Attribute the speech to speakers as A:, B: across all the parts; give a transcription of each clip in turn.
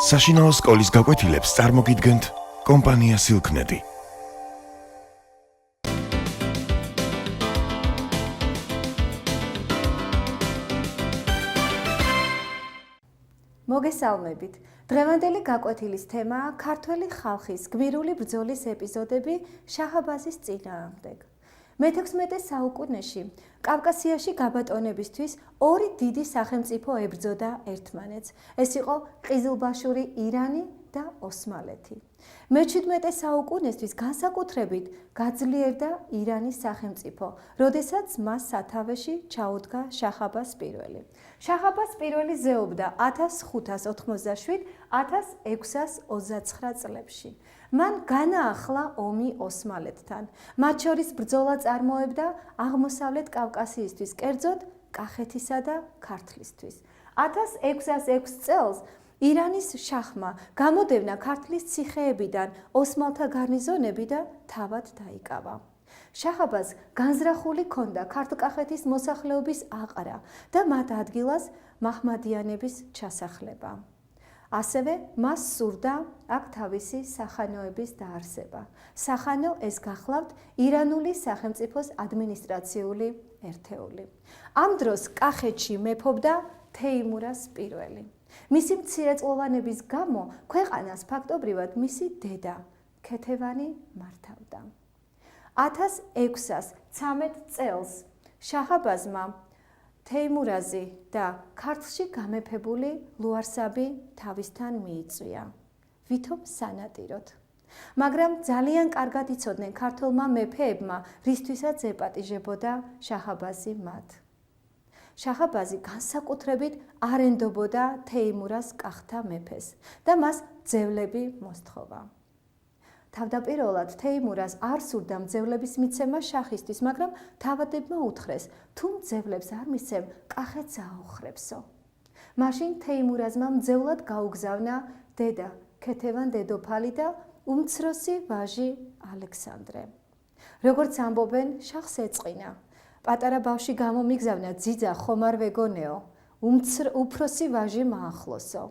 A: საშინაო სკოლის გაკვეთილებს წარმოგიდგენთ კომპანია სილქნედი.
B: მოგესალმებით. დღევანდელი გაკვეთილის თემაა ქართველი ხალხის გმირული ბრძოლის ეპიზოდები შაჰაბაზის წინააღმდეგ. მე-16 საუკუნეში კავკასიაში გაბატონებისთვის ორი დიდი სახელმწიფო ებრძოდა ერთმანეთს. ეს იყო ყიზილბაშური ირანი და ოსმალეთი. მე-17 საუკუნესთვის განსაკუთრებით გაძლიერდა ირანის სახელმწიფო, როდესაც მას სათავეში ჩაუდგა შაჰაბაზ პირველი. შაჰაბაზ პირველი ზეობდა 1587-1629 წლებში. მან განაახლა ომი ოსმალეთთან. მათ შორის ბრძოლა წარმოებდა აღმოსავლეთ კავკასიისთვის, კერძოდ კახეთისა და ქართლისთვის. 1606 წელს ირანის შაჰმა გამოდევნა ქართლის ციხეებიდან ოსმალთა გარნიზონები და თავად დაიკავა. შაჰაბაზს განზრახული ჰქონდა ქართლ-კახეთის მოსახლეობის აყრა და მათ ადგილას მაჰმადიანების ჩასახლება. ასევე მას სურდა აქ თავისი სახანოების დაარსება. სახანო ეს გახლავთ ირანული სახელმწიფოს ადმინისტრაციული ერთეული. ამ დროს კახეთში მეფობდა თეიმურაზ პირველი. მისი მცირეწლოვანების გამო ქვეყანას ფაქტობრივად მისი დედა ქეთევანი მართავდა. 1613 წელს შაჰაბაზმა თეიმურაზი და ქართლში გამეფებული ლუარსაბი თავისთან მიიწვია, ვითომ სანადიროდ. მაგრამ ძალიან კარგად იცოდნენ ქართველმა მეფეებმა, რისთვისაც ეპატიჟებოდა შაჰაბაზი მათ. შაჰაბაზი განსაკუთრებით არ ენდობოდა თეიმურაზ კახთა მეფეს და მას ძევლები მოსთხოვა. თავდაპირველად თეიმურაზ არ სურდა მძევლების მიცემა შაჰისთვის, მაგრამ თავადებმა უთხრეს, თუ მძევლებს არ მისცემ, კახეთს აოხრებსო. მაშინ თეიმურაზმა მძევლად გაუგზავნა დედა ქეთევან დედოფალი და უმცროსი ვაჟი ალექსანდრე. როგორც ამბობენ, შაჰს ეწყინა. პატარა ბავში გამომიგზავნა ძიძა ხომ არ ვეგონეო, უფროსი ვაჟი მაახლოსო.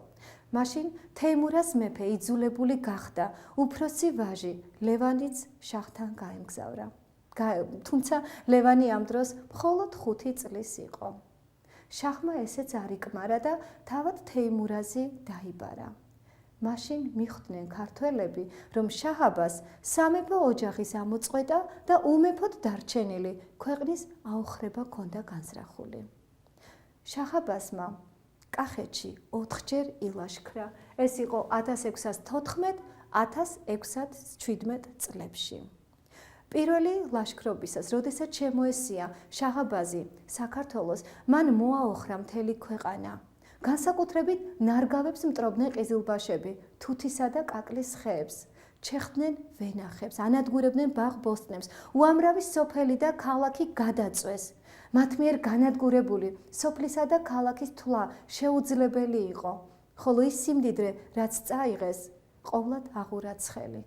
B: მაშინ თეიმურაზ მეფე იძულებული გახდა, უფროსი ვაჟი ლევანიც შაჰთან გაემგზავრა. თუმცა ლევანი ამ დროს მხოლოდ 5 წლის იყო. შაჰმა ესეც არ იკმარა და თავად თეიმურაზი დაიბარა. მაშინ მიხვდნენ ქართველები, რომ შაჰაბაზს სამეფო ოჯახის ამოწყვეტა და უმეფოდ დარჩენილი ქვეყნის აოხრება ჰქონდა განზრახული. შაჰაბაზმა კახეთში 4ჯერ ილაშქრა. ეს იყო 1614-1617 წლებში. პირველი ლაშქრობისას, როდესაც შემოესია შაჰაბაზი საქართველოს, მან მოაოხრა მთელი ქვეყანა. განსაკუთრებით ნარგავებს მტრობდნენ ყიზილბაშები, თუთისა და კაკლის ხეებს, ჩეხდნენ ვენახებს, ანადგურებდნენ ბაღ-ბოსტნებს, უამრავი სოფელი და ქალაქი გადაწვეს. მათ მიერ განადგურებული სოფლისა და ქალაქის თვლა შეუძლებელი იყო, ხოლო ის სიმდიდრე, რაც წაიღეს, ყოვლად აღურაცხელი.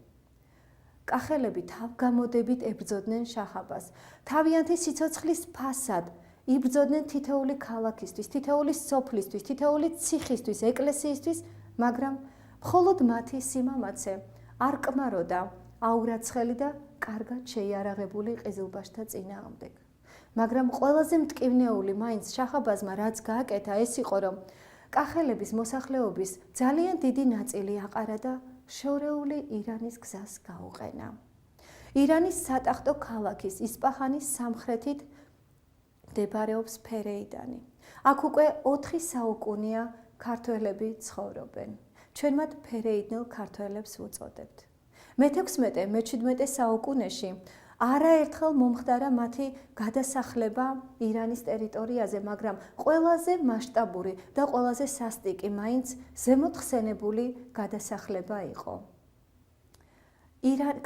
B: კახელები თავგამოდებით ებრძოდნენ შაჰაბაზს. თავიანთი სიცოცხლის ფასად იბრძოდნენ თითოეული ქალაქისთვის, თითოეული სოფლისთვის, თითოეული ციხისთვის, ეკლესიისთვის, მაგრამ მხოლოდ მათი სიმამაცე არ კმაროდა აურაცხელი და კარგად შეიარაღებული ყიზილბაშთა წინააღმდეგ. მაგრამ ყველაზე მტკივნეული მაინც შაჰაბაზმა რაც გააკეთა, ეს იყო, რომ კახელების მოსახლეობის ძალიან დიდი ნაწილი აყარა და შორეული ირანის გზას გაუყენა. ირანის სატახტო ქალაქის ისპაჰანის სამხრეთით მდებარეობს ფერეიდანი. აქ უკვე 4 საუკუნეა ქართველები ცხოვრობენ. ჩვენ მათ ფერეიდნელ ქართველებს ვუწოდებთ. მე-16, მე-17 საუკუნეში არაერთხელ მომხდარა მათი გადასახლება ირანის ტერიტორიაზე, მაგრამ ყველაზე მასშტაბური და ყველაზე სასტიკი მაინც ზემოთხსენებული გადასახლება იყო.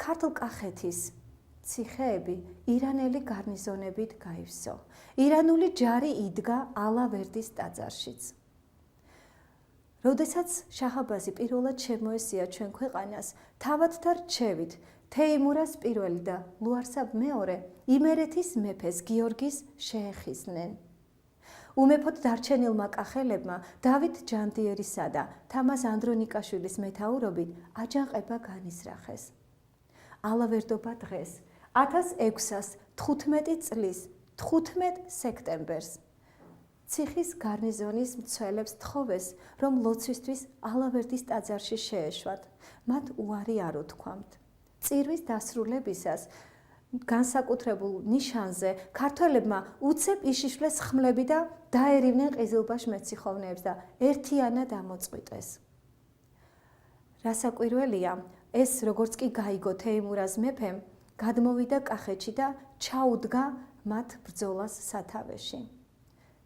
B: ქართლ-კახეთის ციხეები ირანელი გარნიზონებით გაივსო. ირანული ჯარი იდგა ალავერდის ტაძარშიც. როდესაც შაჰაბაზი პირველად შემოესია ჩვენ ქვეყანას, თავადთა რჩევით თეიმურაზ პირველი და ლუარსაბ მეორე იმერეთის მეფეს გიორგის შეეხიზნენ. უმეფოდ დარჩენილმა კახელებმა დავით ჯანდიერისა და თამაზ ანდრონიკაშვილის მეთაურობით აჯანყება განიზრახეს. ალავერდობა დღეს 1615 წლის 15 სექტემბერს ციხის გარნიზონის მცველებს თხოვეს, რომ ლოცვისთვის ალავერდის ტაძარში შეეშვათ. მათ უარი არ უთქვამთ. წირვის დასრულებისას განსაკუთრებულ ნიშანზე ქართველებმა უცებ იშიშვლეს ხმლები და დაერივნენ ყიზილბაშ მეციხოვნეებს და ერთიანად ამოწყვიტეს. რასაკვირველია, ეს როგორც კი გაიგო თეიმურაზ მეფემ, გადმოვიდა კახეთში და ჩაუდგა მათ ბრძოლას სათავეში.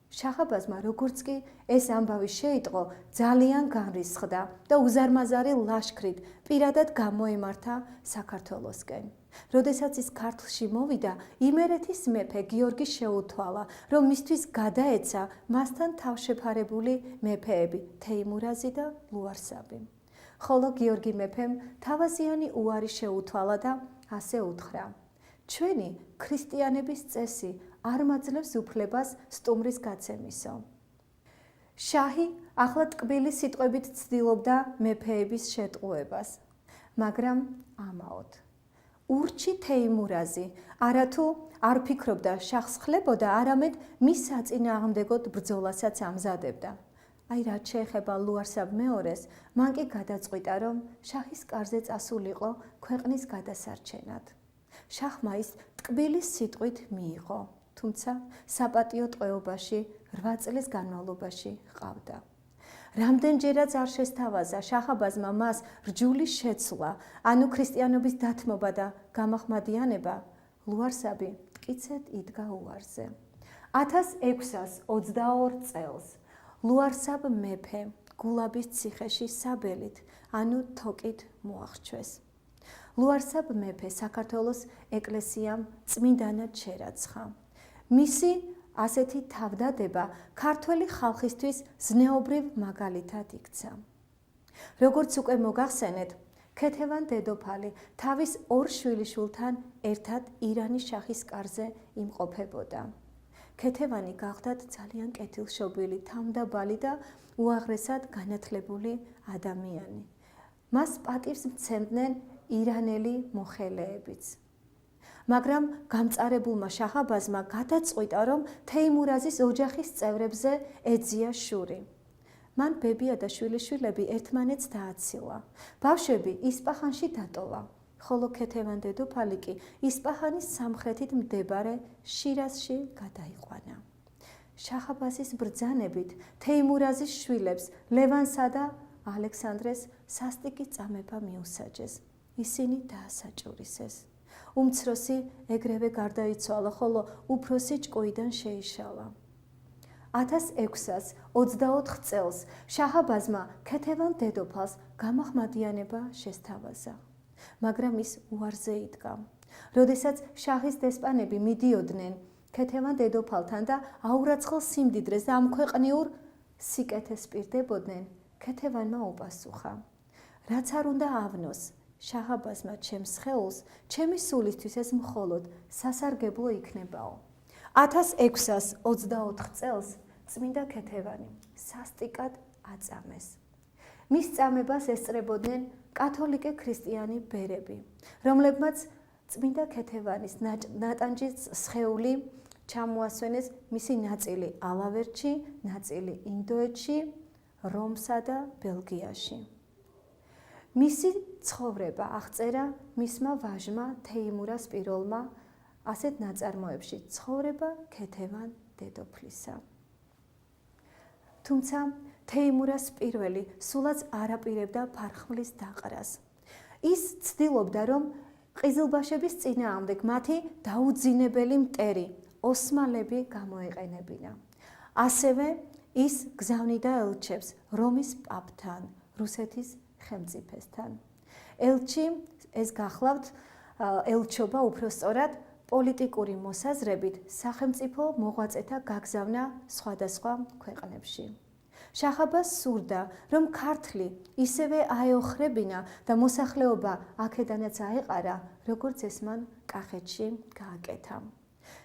B: შაჰაბაზმა როგორც კი ეს ამბავი შეიტყო, ძალიან განრისხდა და უზარმაზარი ლაშქრით პირადად გამოემართა საქართველოსკენ. როდესაც ის ქართლში მოვიდა, იმერეთის მეფე გიორგი შეუთვალა, რომ მისთვის გადაეცა მასთან თავშეფარებული მეფეები თეიმურაზი და ლუარსაბი. ხოლო გიორგი მეფემ თავაზიანი უარი შეუთვალა და ასე უთხრა: ჩვენი ქრისტიანების წესი არ მაძლევს უფლებას სტუმრის გაცემისო. შაჰი ახლა ტკბილი სიტყვებით ცდილობდა მეფეების შეტყუებას, მაგრამ ამაოდ. ურჩი თეიმურაზი არათუ არ ფიქრობდა შაჰს ხლებოდა, არამედ მის საწინააღმდეგოდ ბრძოლასაც ამზადებდა. აი რაც შეეხება ლუარსაბ მეორეს, მან კი გადაწყვიტა, რომ შაჰის კარზე წასულიყო ქვეყნის გადასარჩენად. შაჰმა ის ტკბილი სიტყვით მიიღო, თუმცა საპატიო ტყვეობაში 8 წლის განმავლობაში ჰყავდა. რამდენჯერაც არ შესთავაზა შაჰაბაზმა მას რჯულის შეცვლა, ანუ ქრისტიანობის დათმობა და გამახმადიანება, ლუარსაბი მტკიცედ იდგა უარზე. 1622 წელს ლუარსაბ მეფე გულაბის ციხეში საბელით, ანუ თოკით მოახჩვეს. ლუარსაბ მეფე საქართველოს ეკლესიამ წმინდანად შერაცხა. მისი ასეთი თავდადება ქართველი ხალხისთვის ზნეობრივ მაგალითად იქცა. როგორც უკვე მოგახსენეთ, ქეთევან დედოფალი თავის 2 შვილიშვილთან ერთად ირანის შაჰის კარზე იმყოფებოდა. ქეთევანი გახდათ ძალიან კეთილშობილი, თავმდაბალი და უაღრესად განათლებული ადამიანი. მას პატივს მცემდნენ ირანელი მოხელეებიც. მაგრამ გამწარებულმა შაჰაბაზმა გადაწყვიტა, რომ თეიმურაზის ოჯახის წევრებზე ეძია შური. მან ბებია და შვილიშვილები ერთმანეთს დააცილა. ბავშვები ისპაჰანში დატოვა, ხოლო ქეთევან დედოფალი კი ისპაჰანის სამხრეთით მდებარე შირაზში გადაიყვანა. შაჰაბაზის ბრძანებით თეიმურაზის შვილებს ლევანსა და ალექსანდრეს სასტიკი წამება მიუსაჯეს. ისინი დაასაჭურისეს. უმცროსი ეგრევე გარდაიცვალა, ხოლო უფროსი ჭკუიდან შეიშალა. 1624 წელს შაჰაბაზმა ქეთევან დედოფალს გამახმადიანება შესთავაზა, მაგრამ ის უარზე იდგა. როდესაც შაჰის დესპანები მიდიოდნენ ქეთევან დედოფალთან და აურაცხელ სიმდიდრეს და ამქვეყნიურ სიკეთეს პირდებოდნენ, ქეთევანმა უპასუხა: რაც არ უნდა ავნოს შაჰაბაზმა ჩემს სხეულს, ჩემი სულისთვის ეს მხოლოდ სასარგებლო იქნებაო. 1624 წელს წმინდა ქეთევანი სასტიკად აწამეს. მის წამებას ესწრებოდნენ კათოლიკე ქრისტიანი ბერები, რომლებმაც წმინდა ქეთევანის ნატანჯის სხეული ჩამოასვენეს მისი ნაწილი ალავერდში, ნაწილი ინდოეთში, რომსა და ბელგიაში. მისი ცხოვრება აღწერა მისმა ვაჟმა თეიმურაზ პირველმა ასეთ ნაწარმოებში ცხოვრება ქეთევან დედოფლისა. თუმცა თეიმურაზ პირველი სულაც არ აპირებდა ფარხმლის დაყრას. ის ცდილობდა, რომ ყიზილბაშების წინააღმდეგ მათი დაუძინებელი მტერი ოსმალები გამოეყენებინა. ასევე ის გზავნიდა ელჩებს რომის პაპთან, რუსეთის ხელმწიფესთან. ელჩი ეს გახლავთ ელჩობა უпроსწორად პოლიტიკური მოსაზრებით სახელმწიფო მოღვაწეთა გაგზავნა სხვადასხვა ქვეყნებში. შაჰაბაზს სურდა, რომ ქართლი ისევე აეოხრებინა და მოსახლეობა აქედანაც აეყარა, როგორც ეს მან კახეთში გააკეთა.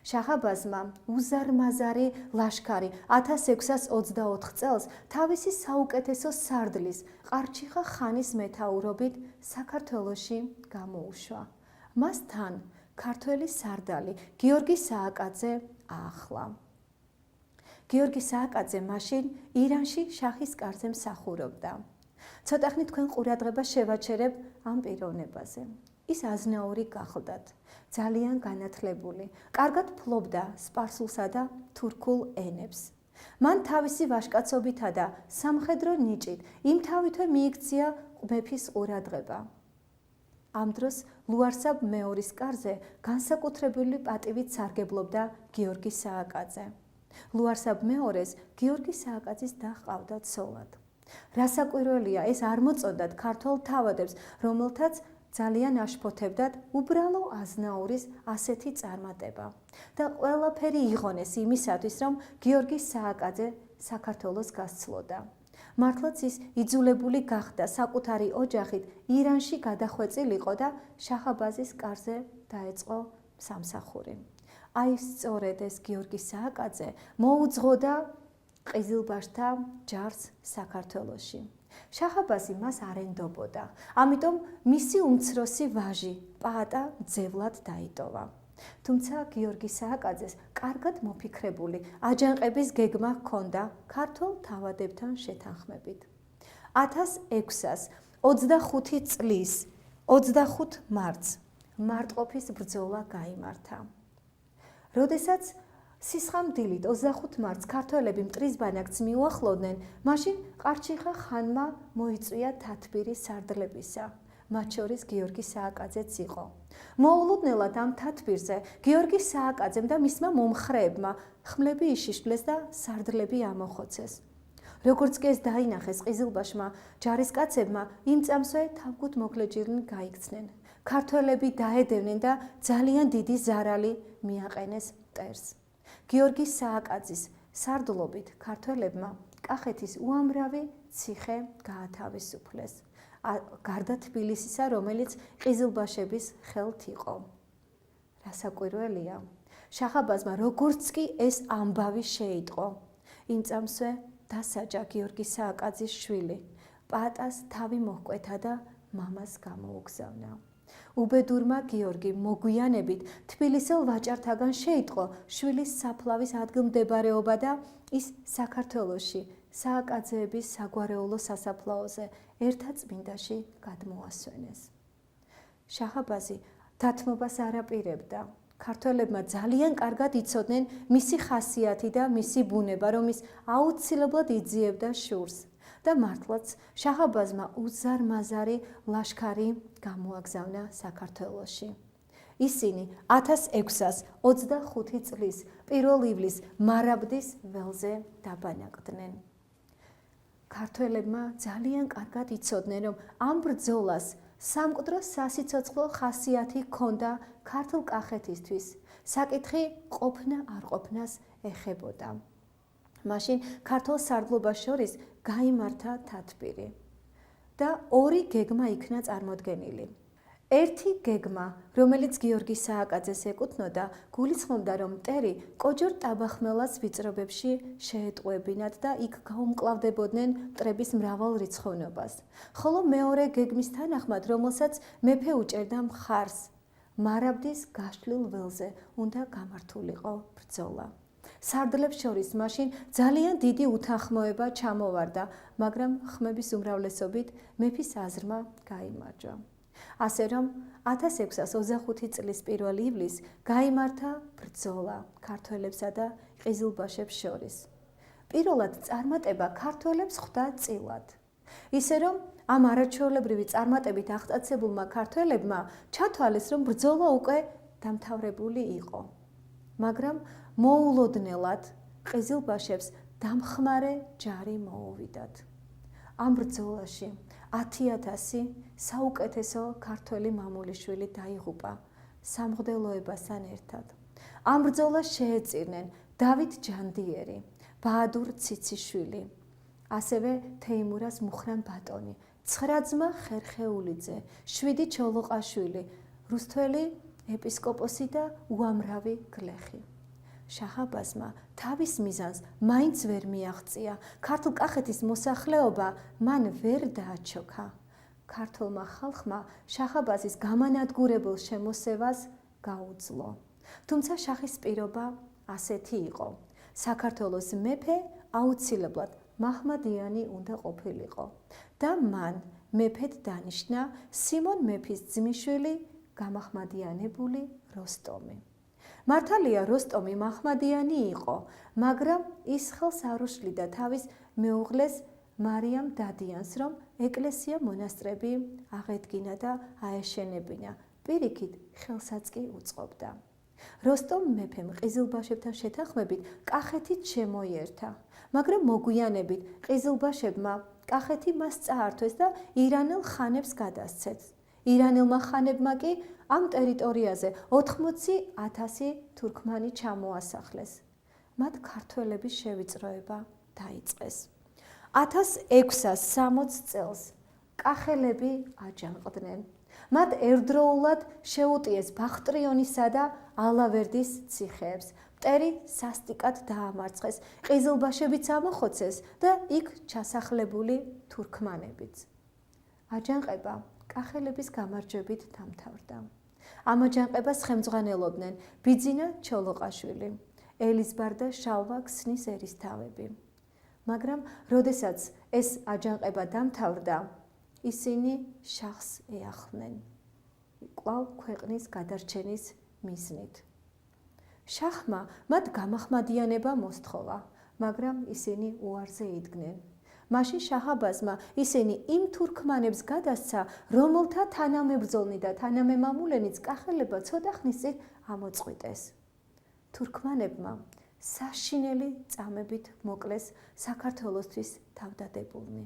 B: შაჰაბაზმა უზარმაზარი ლაშქარი 1624 წელს თავისი საუკეთესო სარდლის ყარჩიხა ხანის მეთაურობით საქართველოში გამოუშვა. მასთან ქართველი სარდალი გიორგი სააკაძე აახლა. გიორგი სააკაძე მაშინ ირანში შაჰის კარზე მსახურობდა. ცოტა ხნით თქვენ ყურადღებას შევაჩერებ ამ პიროვნებაზე. ის აზნაური გახლდათ, ძალიან განათლებული, კარგად ფლობდა სპარსულსა და თურქულ ენებს. მან თავისი ვაჟკაცობითა და სამხედრო ნიჭით იმთავითვე მიიქცია მეფის ყურადღება. ამ დროს ლუარსაბ მეორის კარზე განსაკუთრებული პატივით სარგებლობდა გიორგი სააკაძე. ლუარსაბ მეორეს გიორგი სააკაძის და ჰყავდა ცოლად. რასაკვირველია, ეს არ მოწონდათ ქართველ თავადებს, რომელთაც ძალიან აშფოთებდათ უბრალო აზნაურის ასეთი წარმატება და ყველაფერი იღონეს იმისათვის, რომ გიორგი სააკაძე საქართველოს გასცლოდა. მართლაც ის იძულებული გახდა საკუთარი ოჯახით ირანში გადახვეწილიყო და შაჰაბაზის კარზე დაეწყო სამსახური. აი სწორედ ეს გიორგი სააკაძე მოუძღოდა ყიზილბაშთა ჯარს საქართველოში. შაჰაბაზი მას არ ენდობოდა, ამიტომ მისი უმცროსი ვაჟი პაატა ძევლად დაიტოვა. თუმცა გიორგი სააკაძეს კარგად მოფიქრებული აჯანყების გეგმა ჰქონდა ქართულ თავადებთან შეთანხმებით. 1625 წლის 25 მარტს მარტყოფის ბრძოლა გაიმართა. როდესაც სისხამდილით 25 მარტს ქართველები მტრის ბანაკს მიუახლოვდნენ, მაშინ ყარჩიხა ხანმა მოიწვია თათბირი სარდლებისა, მათ შორის გიორგი სააკაძეც იყო. მოულოდნელად ამ თათბირზე გიორგი სააკაძემ და მისმა მომხრეებმა ხმლები იშიშვლეს და სარდლები ამოხოცეს. როგორც კი ეს დაინახეს ყიზილბაშმა, ჯარისკაცებმა იმ წამსვე თავგუთ მოკლეჯირნი გაიქცნენ. ქართველები დაედევნენ და ძალიან დიდი ზარალი მიაყენეს მტერს. გიორგი სააკაძის სარდლობით ქართველებმა კახეთის უამრავი ციხე გაათავისუფლეს, გარდა თბილისისა, რომელიც ყიზილბაშების ხელთ იყო. რასაკვირველია, შაჰაბაზმა როგორც კი ეს ამბავი შეიტყო, იმ წამსვე დასაჯა გიორგი სააკაძის შვილი, პაატას თავი მოჰკვეთა და მამას გამოუგზავნა. უბედურმა გიორგი მოგვიანებით თბილისელ ვაჭართაგან შეიტყო შვილის საფლავის ადგილმდებარეობა და ის საქართველოში სააკაძეების საგვარეულო სასაფლაოზე ერთაწმინდაში გადმოასვენეს. შაჰაბაზი დათმობას არ აპირებდა. ქართველებმა ძალიან კარგად იცოდნენ მისი ხასიათი და მისი ბუნება, რომ ის აუცილებლად იძიებდა შურს. და მართლაც შაჰაბაზმა უზარმაზარი ლაშქარი გამოაგზავნა საქართველოში. ისინი 1625 წლის 1 ივლის მარაბდის ველზე დაბანაკდნენ. ქართველებმა ძალიან კარგად იცოდნენ, რომ ამ ბრძოლას სამკვდრო სასიცოცხლო ხასიათი ჰქონდა ქართლ კახეთისთვის. საკითხი ყოფნა არ ყოფნას ეხებოდა. მაშინ ქართულ სარდლობას შორის გაიმართა თათბირი და ორი გეგმა იქნა წარმოდგენილი. ერთი გეგმა, რომელიც გიორგი სააკაძეს ეკუთვნოდა, გულისხმობდა, რომ მტერი კოჯორ ტაბახმელას ვიწრობებში შეეტყუებინათ და იქ გაუმკლავდებოდნენ მტრების მრავალ რიცხოვნობას. ხოლო მეორე გეგმის თანახმად, რომელსაც მეფე უჭერდა მხარს, მარაბდის გაშლილ ველზე უნდა გამართულიყო ბრძოლა. სარდლებს შორის მაშინ ძალიან დიდი უთანხმოება ჩამოვარდა, მაგრამ ხმების უმრავლესობით მეფის აზრმა გაიმარჯვა. ასე რომ 1625 წლის 1 ივლის გაიმართა ბრძოლა ქართველებსა და ყიზილბაშებს შორის. პირველად წარმატება ქართველებს ხვდა წილად. ისე რომ ამ არაჩვეულებრივი წარმატებით აღტაცებულმა ქართველებმა ჩათვალეს, რომ ბრძოლა უკვე დამთავრებული იყო. მაგრამ მოულოდნელად ყიზილბაშებს დამხმარე ჯარი მოუვიდათ. ამ ბრძოლაში 10,000 საუკეთესო ქართველი მამულიშვილი დაიღუპა სამღვდელოებასთან ერთად. ამ ბრძოლას შეეწირნენ დავით ჯანდიერი, ბაადურ ციციშვილი, ასევე თეიმურაზ მუხრან ბატონი, 9 ძმა ხერხეულიძე, 7 ჩოლოყაშვილი, რუსთველი ეპისკოპოსი და უამრავი გლეხი. შაჰ-აბასმა თავის მიზანს მაინც ვერ მიაღწია. ქართულ კახეთის მოსახლეობა მან ვერ დააჩოქა. ქართულმა ხალხმა შაჰ-აბასის გამანადგურებელ შემოსევას გაუძლო. თუმცა შაჰის პირობა ასეთი იყო. საქართველოს მეფე აუცილებლად მაჰმადიანი უნდა ყოფილიყო და მან მეფედ დანიშნა სიმონ მეფის ძმისშვილი გამაჰმადიანებული როსტომი. მართალია როსტომი მაჰმადიანი იყო, მაგრამ ის ხელს არ უშლიდა თავის მეუღლეს მარიამ დადიანს, რომ ეკლესია მონასტრები აღედგინა და აეშენებინა. პირიქით ხელსაც კი უწყობდა. როსტომ მეფემ ყიზილბაშებთან შეთანხმებით კახეთით შემოიერთა, მაგრამ მოგვიანებით ყიზილბაშებმა კახეთი მას წაართვეს და ირანელ ხანებს გადასცეს. ირანელმა ხანებმა კი ამ ტერიტორიაზე 80,000 თურქმანი ჩამოასახლეს. მათ ქართველების შევიწროება დაიწყეს. 1660 წელს კახელები აჯანყდნენ. მათ ერთდროულად შეუტიეს ბახტრიონისა და ალავერდის ციხეებს. მტერი სასტიკად დაამარცხეს, ყიზილბაშებიც ამოხოცეს და იქ ჩასახლებული თურქმანებიც. აჯანყება კახელების გამარჯვებით დამთავრდა. ამ აჯანყებას ხელმძღვანელობდნენ ბიძინა ჩოლოყაშვილი, ელიზბარ და შალვა ქსნის ერისთავები. მაგრამ როდესაც ეს აჯანყება დამთავრდა, ისინი შაჰს ეახლნენ კვლავ ქვეყნის გადარჩენის მიზნით. შაჰმა მათ გამაჰმადიანება მოსთხოვა, მაგრამ ისინი უარზე იდგნენ. მაშინ შაჰ-აბასმა ისინი იმ თურქმანებს გადასცა, რომელთა თანამებრძოლნი და თანამემამულენიც კახელებმა ცოტა ხნის წინ ამოწყვიტეს. თურქმანებმა საშინელი წამებით მოკლეს საქართველოსთვის თავდადებულნი.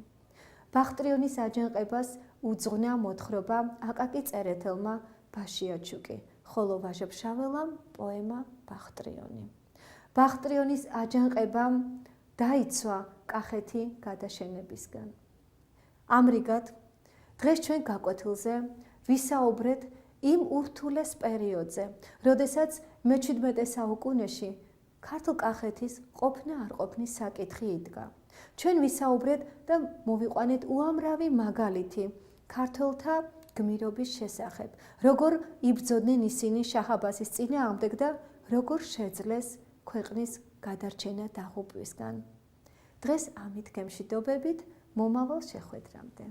B: ბახტრიონის აჯანყებას უძღვნა მოთხრობა აკაკი წერეთელმა ბაშიაჩუკი, ხოლო ვაჟა-ფშაველამ პოემა ბახტრიონი. ბახტრიონის აჯანყებამ დაიცვა კახეთი გადაშენებისგან. ამრიგად, დღეს ჩვენ გაკვეთილზე ვისაუბრეთ იმ ურთულეს პერიოდზე, როდესაც მე-17 საუკუნეში ქართულ კახეთის ყოფნა არ ყოფნის საკითხი იდგა. ჩვენ ვისაუბრეთ და მოვიყვანეთ უამრავი მაგალითი ქართველთა გმირობის შესახებ, როგორ იბრძოდნენ ისინი შაჰ-აბასის წინააღმდეგ და როგორ შეძლეს ქვეყნის გადარჩენა დაღუპვისგან. დღეს ამით გემშვიდობებით, მომავალ შეხვედრამდე.